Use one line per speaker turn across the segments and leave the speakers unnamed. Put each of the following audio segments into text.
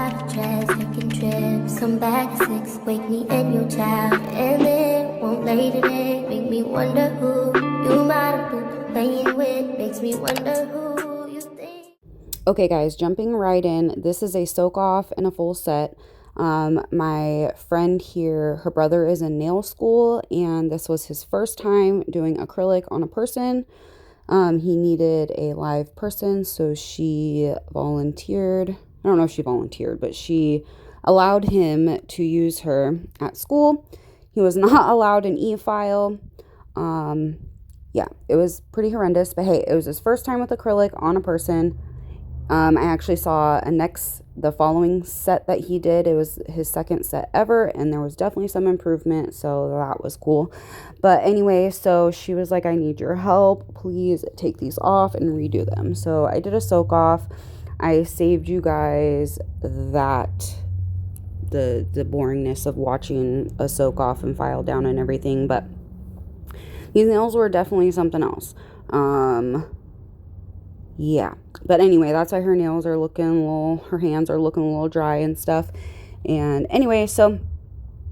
private jets, taking trips. Come back at 6, wake me and your child. And then won't lay today, make me wonder who you might have been playing with. Makes me wonder who you think.
Okay guys, jumping right in. This is a soak off and a full set. My friend here, her brother is in nail school, and this was his first time doing acrylic on a person. He needed a live person, so she volunteered. I don't know if she volunteered, but she allowed him to use her at school. He was not allowed an e-file. Yeah, it was pretty horrendous, but hey, it was his first time with acrylic on a person. I actually saw the following set that he did. It was his second set ever, and there was definitely some improvement, so that was cool. But anyway, so she was like, I need your help. Please take these off and redo them. So I did a soak off. I saved you guys the boringness of watching a soak off and file down and everything, but these nails were definitely something else. Yeah, but anyway, that's why her nails are her hands are looking a little dry and stuff. And anyway, so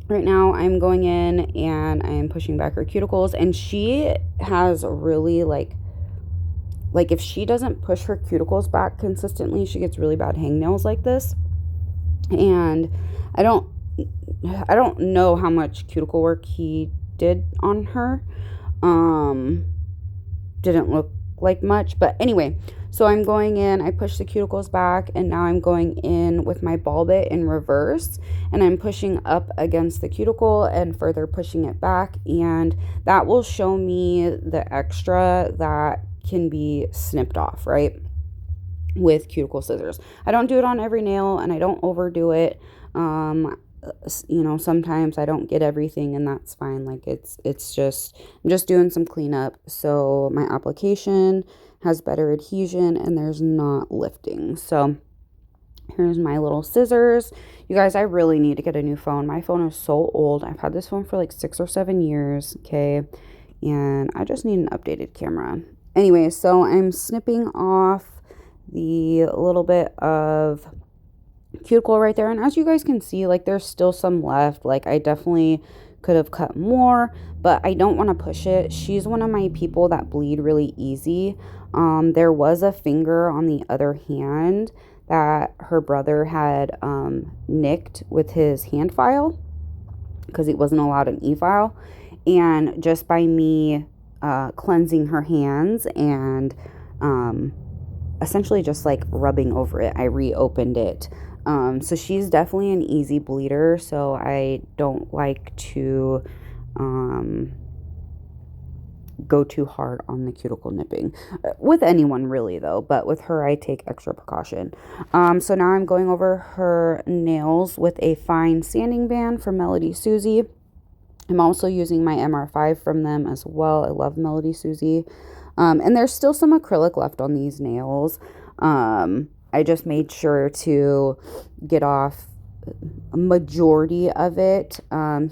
right now I'm going in and I'm pushing back her cuticles, and she has really like if she doesn't push her cuticles back consistently, she gets really bad hangnails like this. And I don't know how much cuticle work he did on her. Didn't look like much, but anyway, so I'm going in, I push the cuticles back, and now I'm going in with my ball bit in reverse, and I'm pushing up against the cuticle and further pushing it back, and that will show me the extra that can be snipped off, right, with cuticle scissors. I don't do it on every nail, and I don't overdo it. Sometimes I don't get everything, and that's fine. Like it's just, I'm just doing some cleanup so my application has better adhesion and there's not lifting. So here's my little scissors. You guys, I really need to get a new phone. My phone is so old. I've had this phone for like 6 or 7 years, okay, and I just need an updated camera. Anyway, so I'm snipping off the little bit of cuticle right there, and as you guys can see, like there's still some left. Like I definitely could have cut more, but I don't want to push it. She's one of my people that bleed really easy. There was a finger on the other hand that her brother had nicked with his hand file because he wasn't allowed an e-file, and just by me cleansing her hands and essentially just like rubbing over it, I reopened it. So she's definitely an easy bleeder, so I don't like to go too hard on the cuticle nipping. With anyone really though, but with her I take extra precaution. So now I'm going over her nails with a fine sanding band from Melody Susie. I'm also using my MR5 from them as well. I love Melody Susie. And there's still some acrylic left on these nails. I just made sure to get off a majority of it.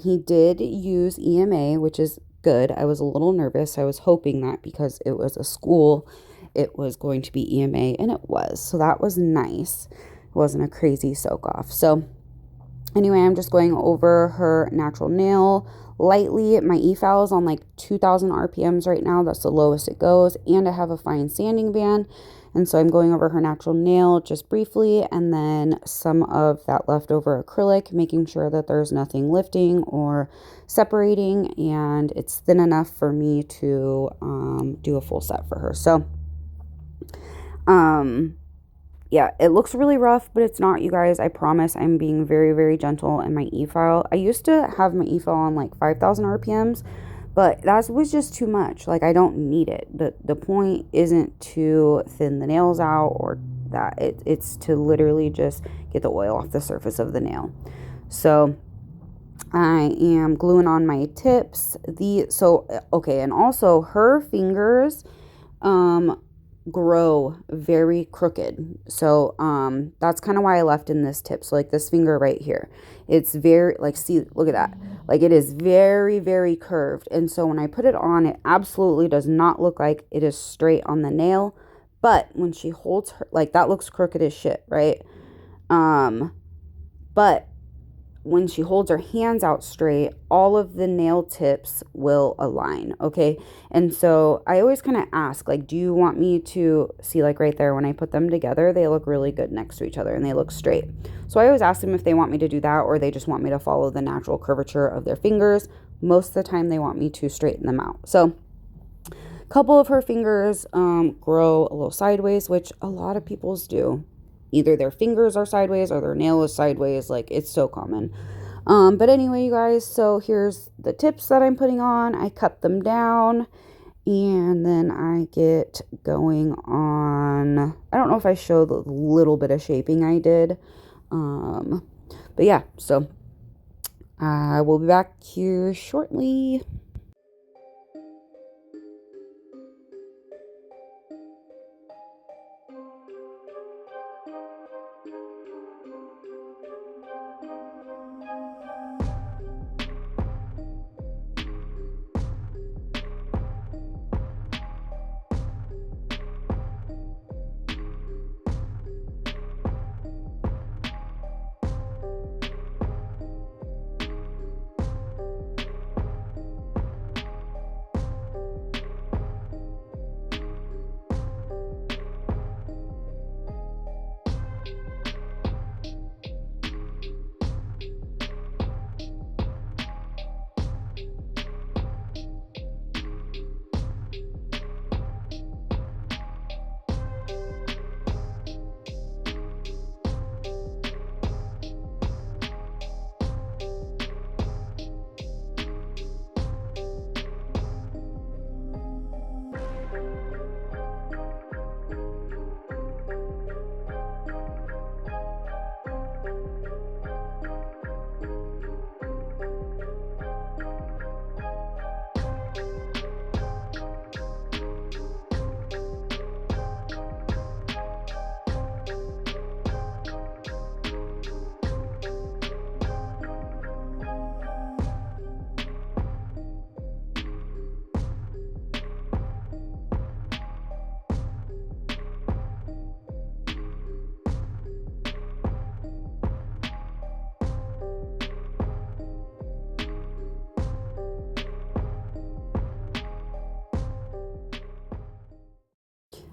He did use EMA, which is good. I was a little nervous. I was hoping that because it was a school, it was going to be EMA, and it was. So that was nice. It wasn't a crazy soak off. So anyway, I'm just going over her natural nail lightly. My e-file is on like 2,000 RPMs right now. That's the lowest it goes. And I have a fine sanding band. And so I'm going over her natural nail just briefly, and then some of that leftover acrylic, making sure that there's nothing lifting or separating, and it's thin enough for me to do a full set for her. So yeah, it looks really rough, but it's not, you guys. I promise I'm being very, very gentle in my e-file. I used to have my e-file on like 5,000 RPMs, but that was just too much. Like, I don't need it. The point isn't to thin the nails out or that. It's to literally just get the oil off the surface of the nail. So I am gluing on my tips. Okay, and also her fingers grow very crooked. So that's kind of why I left in this tip. So like this finger right here, it's very, like, see, look at that. Like it is very, very curved. And so when I put it on, it absolutely does not look like it is straight on the nail. But when she holds her, like, that looks crooked as shit, right? But when she holds her hands out straight, all of the nail tips will align, okay? And so I always kind of ask, like, do you want me to see, like right there, when I put them together, they look really good next to each other and they look straight. So I always ask them if they want me to do that or they just want me to follow the natural curvature of their fingers. Most of the time they want me to straighten them out. So a couple of her fingers grow a little sideways, which a lot of people's do. Either their fingers are sideways or their nail is sideways. Like, it's so common. But anyway, you guys, so here's the tips that I'm putting on. I cut them down and then I get going on. I don't know if I showed the little bit of shaping I did. But yeah, so I will be back here shortly.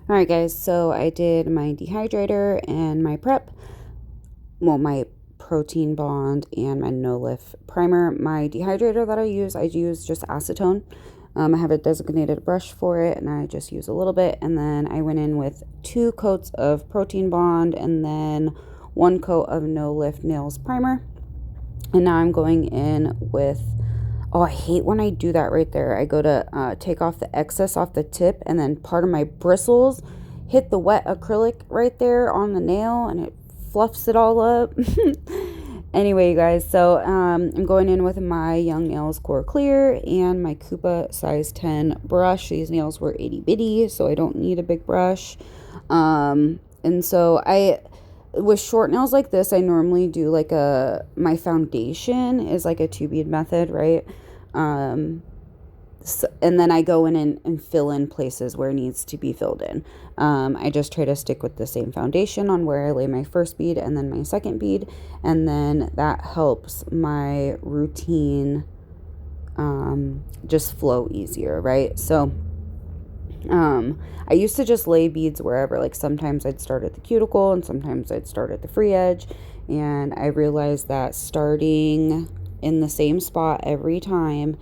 All right, guys, so I did my dehydrator and my prep. Well, my protein bond and my no-lift primer. My dehydrator that I use just acetone. I have a designated brush for it, and I just use a little bit. And then I went in with 2 coats of protein bond and then 1 coat of no-lift nails primer. And now I'm going in with, oh, I hate when I do that right there. I go to take off the excess off the tip, and then part of my bristles hit the wet acrylic right there on the nail, and it fluffs it all up. Anyway, you guys, so I'm going in with my Young Nails Core Clear and my Koopa size 10 brush. These nails were itty bitty, so I don't need a big brush. And so with short nails like this, I normally do like my foundation is like a 2-bead method, right? So, and then I go in and fill in places where it needs to be filled in. I just try to stick with the same foundation on where I lay my first bead and then my second bead, and then that helps my routine just flow easier, right? So I used to just lay beads wherever, like sometimes I'd start at the cuticle and sometimes I'd start at the free edge, and I realized that starting in the same spot every time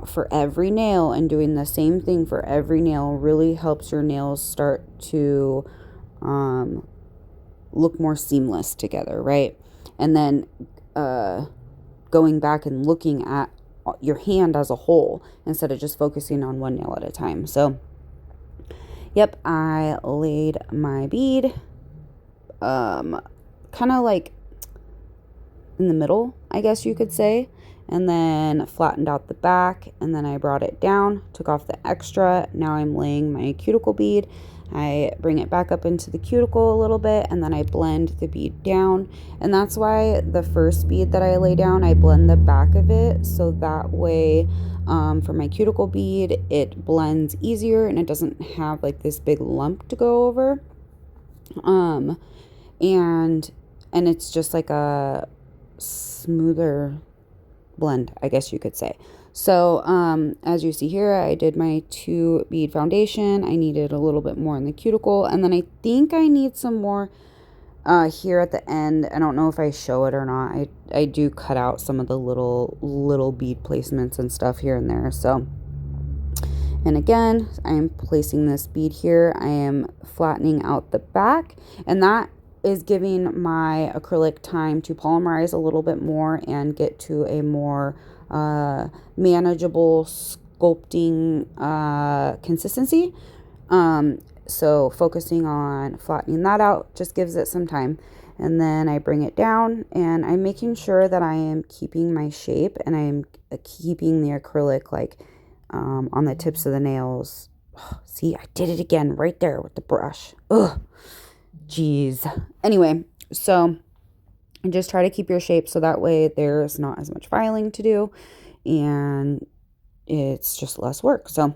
for every nail and doing the same thing for every nail really helps your nails start to look more seamless together, right? And then going back and looking at your hand as a whole instead of just focusing on one nail at a time. So yep, I laid my bead kind of like in the middle, I guess you could say, and then flattened out the back, and then I brought it down, took off the extra. Now I'm laying my cuticle bead. I bring it back up into the cuticle a little bit, and then I blend the bead down. And that's why the first bead that I lay down, I blend the back of it, so that way for my cuticle bead, it blends easier and it doesn't have like this big lump to go over. And it's just like a smoother blend, I guess you could say. So as you see here, I did my 2 bead foundation. I needed a little bit more in the cuticle, and then I think I need some more here at the end. I don't know if I show it or not. I do cut out some of the little bead placements and stuff here and there. So, and again, I am placing this bead here. I am flattening out the back, and that is giving my acrylic time to polymerize a little bit more and get to a more manageable sculpting consistency. So focusing on flattening that out just gives it some time. And then I bring it down, and I'm making sure that I am keeping my shape, and I'm keeping the acrylic like on the tips of the nails. Oh, see, I did it again right there with the brush. Ugh, jeez. Anyway, so just try to keep your shape so that way there's not as much filing to do, and it's just less work. So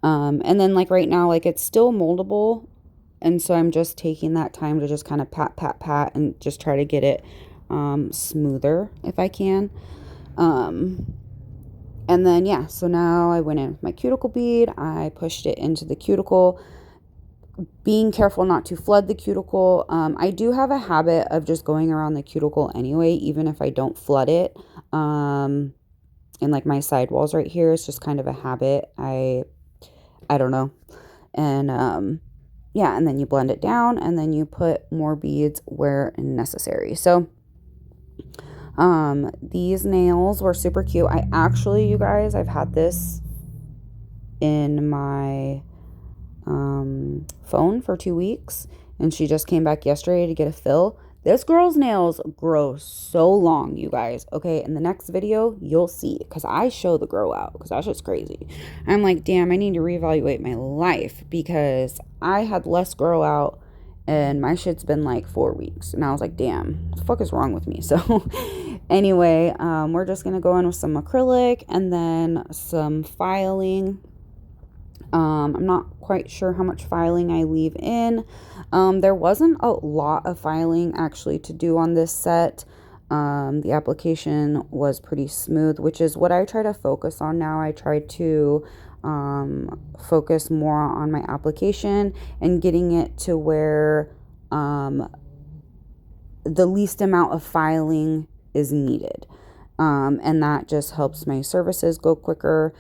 and then like right now, like it's still moldable, and so I'm just taking that time to just kind of pat and just try to get it smoother if I can. And then yeah, so now I went in with my cuticle bead. I pushed it into the cuticle, being careful not to flood the cuticle. I do have a habit of just going around the cuticle anyway, even if I don't flood it. And like my sidewalls right here, it's just kind of a habit. I don't know. And yeah, and then you blend it down, and then you put more beads where necessary. So these nails were super cute. I actually, you guys, I've had this in my phone for 2 weeks, and she just came back yesterday to get a fill. This girl's nails grow so long, you guys. Okay, in the next video, you'll see, because I show the grow out, because that's just crazy. I'm like, damn, I need to reevaluate my life, because I had less grow out, and my shit's been like 4 weeks. And I was like, damn, what the fuck is wrong with me? So anyway, we're just going to go in with some acrylic and then some filing. I'm not quite sure how much filing I leave in. There wasn't a lot of filing actually to do on this set. The application was pretty smooth, which is what I try to focus on now. I try to focus more on my application and getting it to where the least amount of filing is needed. And that just helps my services go quicker.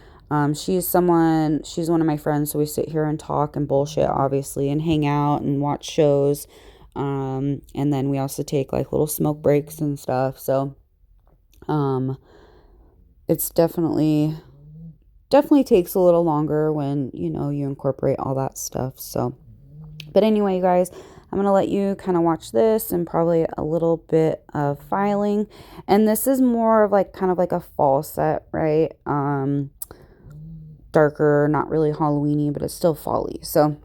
She's one of my friends, so we sit here and talk and bullshit, obviously, and hang out and watch shows. And then we also take like little smoke breaks and stuff. So, it's definitely takes a little longer when, you know, you incorporate all that stuff. So, but anyway, you guys, I'm going to let you kind of watch this and probably a little bit of filing. And this is more of like, kind of like a fall set, right? Darker, not really Halloweeny, but it's still fall-y. So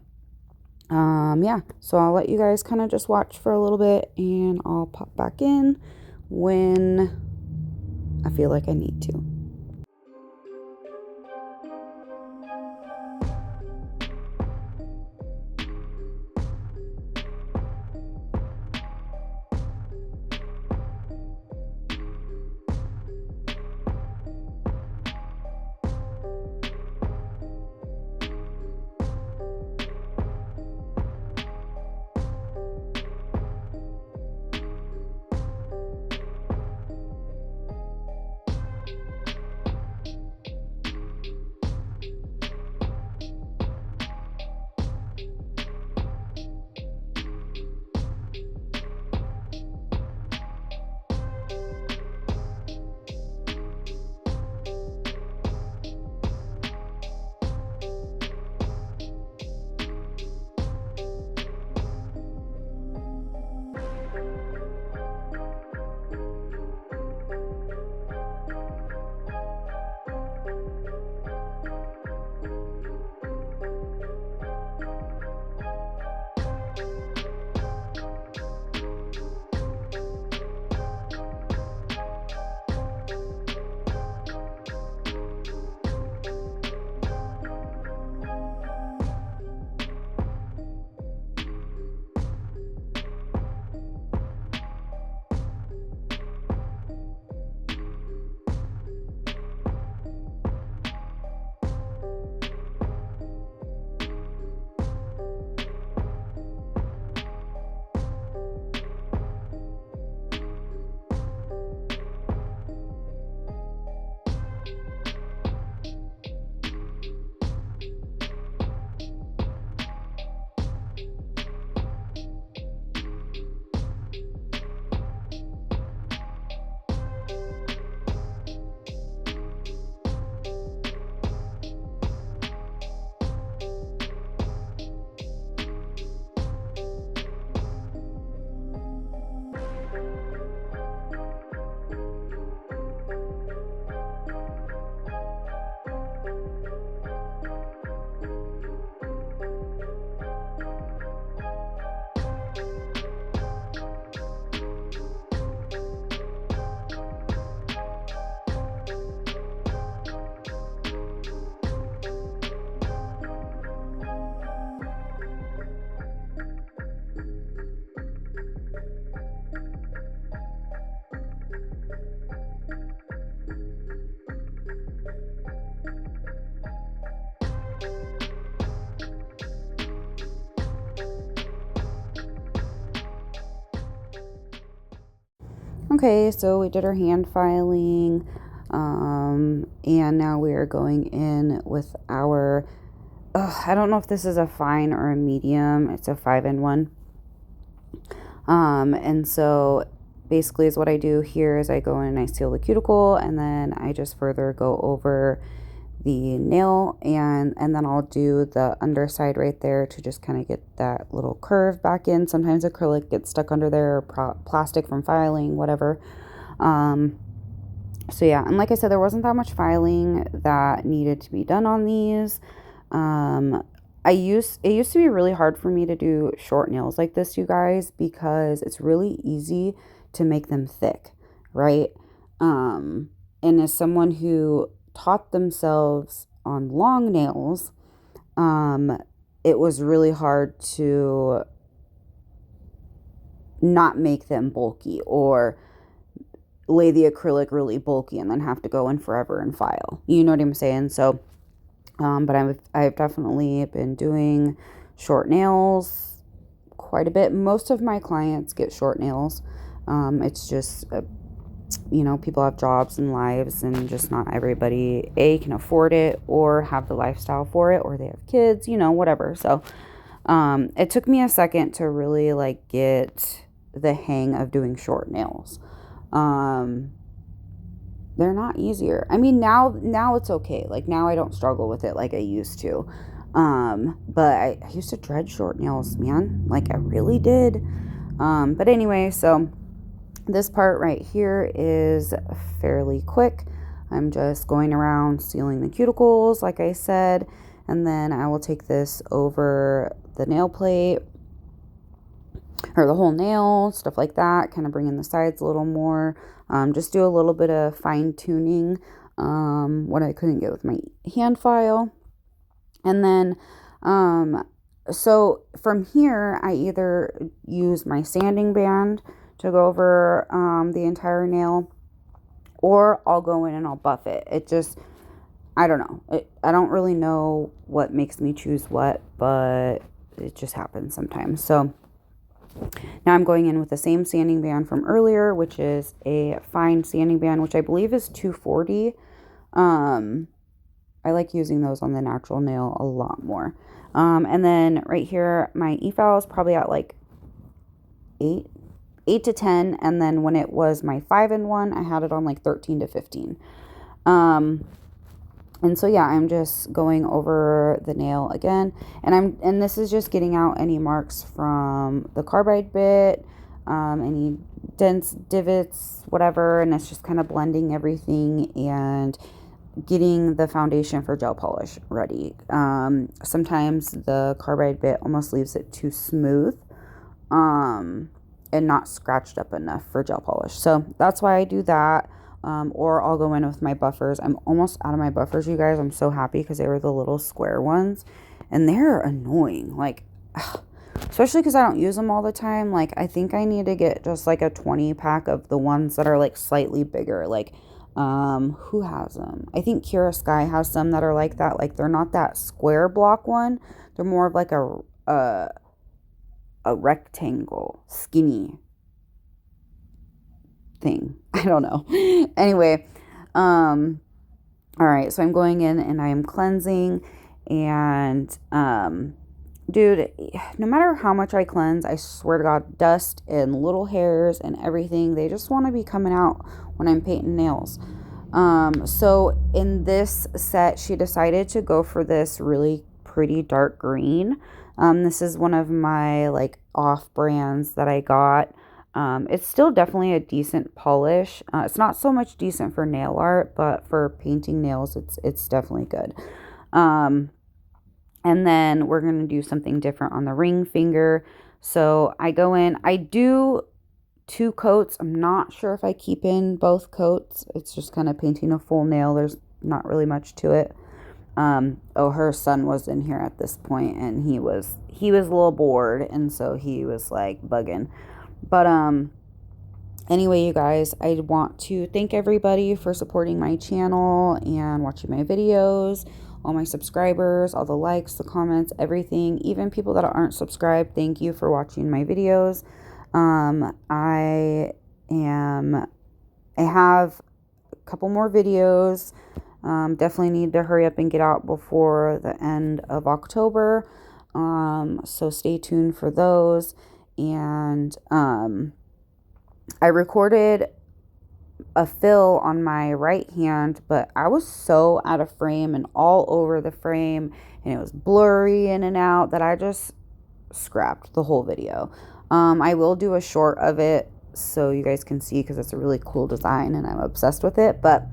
yeah, so I'll let you guys kind of just watch for a little bit, and I'll pop back in when I feel like I need to. Okay, so we did our hand filing, and now we are going in with our, I don't know if this is a fine or a medium. It's a 5-in-1. And so basically is what I do here is I go in and I seal the cuticle, and then I just further go over the nail, and then I'll do the underside right there to just kind of get that little curve back in. Sometimes acrylic gets stuck under there, or plastic from filing, whatever. So yeah, and like I said, there wasn't that much filing that needed to be done on these. It used to be really hard for me to do short nails like this, you guys, because it's really easy to make them thick, right? And as someone who taught themselves on long nails, it was really hard to not make them bulky, or lay the acrylic really bulky and then have to go in forever and file. You know what I'm saying? So, but I've definitely been doing short nails quite a bit. Most of my clients get short nails. It's just people have jobs and lives, and just not everybody can afford it or have the lifestyle for it, or they have kids, whatever. So it took me a second to really like get the hang of doing short nails. They're not easier. I mean, now it's okay. Like, now I don't struggle with it like I used to. But I used to dread short nails, man. Like, I really did. But anyway, so this part right here is fairly quick. I'm just going around sealing the cuticles, like I said, and then I will take this over the nail plate, or the whole nail, stuff like that, kind of bring in the sides a little more. Just do a little bit of fine tuning, what I couldn't get with my hand file. And then, so from here, I either use my sanding band to go over the entire nail, or I'll go in and I'll buff it. It just, I don't know. I don't really know what makes me choose what, but it just happens sometimes. So now I'm going in with the same sanding band from earlier, which is a fine sanding band, which I believe is 240. I like using those on the natural nail a lot more. And then right here, my e-file is probably at like 8 to 10. And then when it was my 5-in-1, I had it on like 13 to 15. And so yeah, I'm just going over the nail again, and this is just getting out any marks from the carbide bit, any dents, divots, whatever, and it's just kind of blending everything and getting the foundation for gel polish ready. Sometimes the carbide bit almost leaves it too smooth, and not scratched up enough for gel polish. So that's why I do that. Or I'll go in with my buffers. I'm almost out of my buffers, you guys. I'm so happy because they were the little square ones, and they're annoying. Like, especially because I don't use them all the time. Like, I think I need to get just like a 20 pack of the ones that are like slightly bigger. Like, who has them? I think Kira Sky has some that are like that. Like, they're not that square block one. They're more of like a rectangle, skinny thing. I don't know. Anyway, all right, so I'm going in and I am cleansing, and dude, no matter how much I cleanse, I swear to God, dust and little hairs and everything, they just want to be coming out when I'm painting nails. So in this set, she decided to go for this really pretty dark green. This is one of my like off brands that I got. It's still definitely a decent polish. It's not so much decent for nail art, but for painting nails, it's definitely good. And then we're going to do something different on the ring finger. So I go in, I do 2 coats. I'm not sure if I keep in both coats. It's just kind of painting a full nail. There's not really much to it. Her son was in here at this point, and he was a little bored, and so he was like bugging. But anyway, you guys, I want to thank everybody for supporting my channel and watching my videos, all my subscribers, all the likes, the comments, everything. Even people that aren't subscribed, thank you for watching my videos. I have a couple more videos. Definitely need to hurry up and get out before the end of October. So stay tuned for those. And I recorded a fill on my right hand, but I was so out of frame and all over the frame, and it was blurry in and out that I just scrapped the whole video. I will do a short of it so you guys can see, because it's a really cool design and I'm obsessed with it. But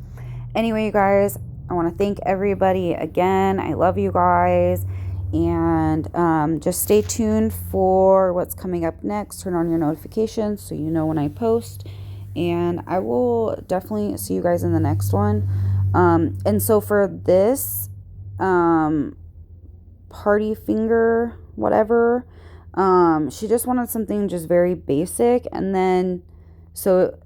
anyway, you guys, I want to thank everybody again. I love you guys. And just stay tuned for what's coming up next. Turn on your notifications so you know when I post. And I will definitely see you guys in the next one. And so for this party finger, whatever, she just wanted something just very basic. And then so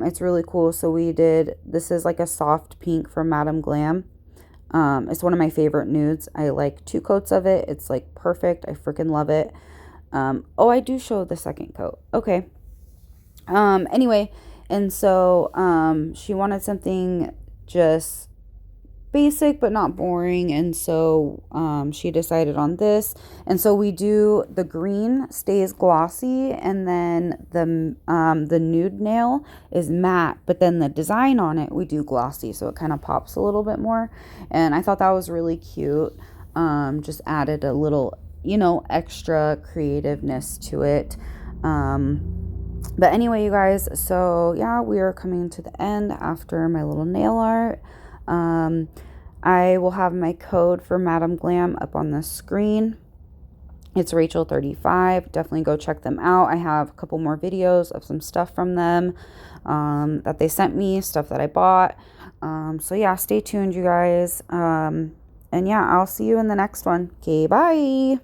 it's really cool. So we did, this is like a soft pink from Madam Glam. It's one of my favorite nudes. I like 2 coats of it. It's like perfect. I freaking love it. Oh, I do show the second coat. Okay. Anyway, and so she wanted something just basic but not boring, and so she decided on this. And so we do, the green stays glossy, and then the nude nail is matte, but then the design on it we do glossy, so it kind of pops a little bit more. And I thought that was really cute. Just added a little, extra creativeness to it. But anyway, you guys, so yeah, we are coming to the end after my little nail art. I will have my code for Madam Glam up on the screen. It's Rachel35. Definitely go check them out. I have a couple more videos of some stuff from them that they sent me, stuff that I bought. So yeah, stay tuned, you guys. And yeah, I'll see you in the next one. Okay, bye.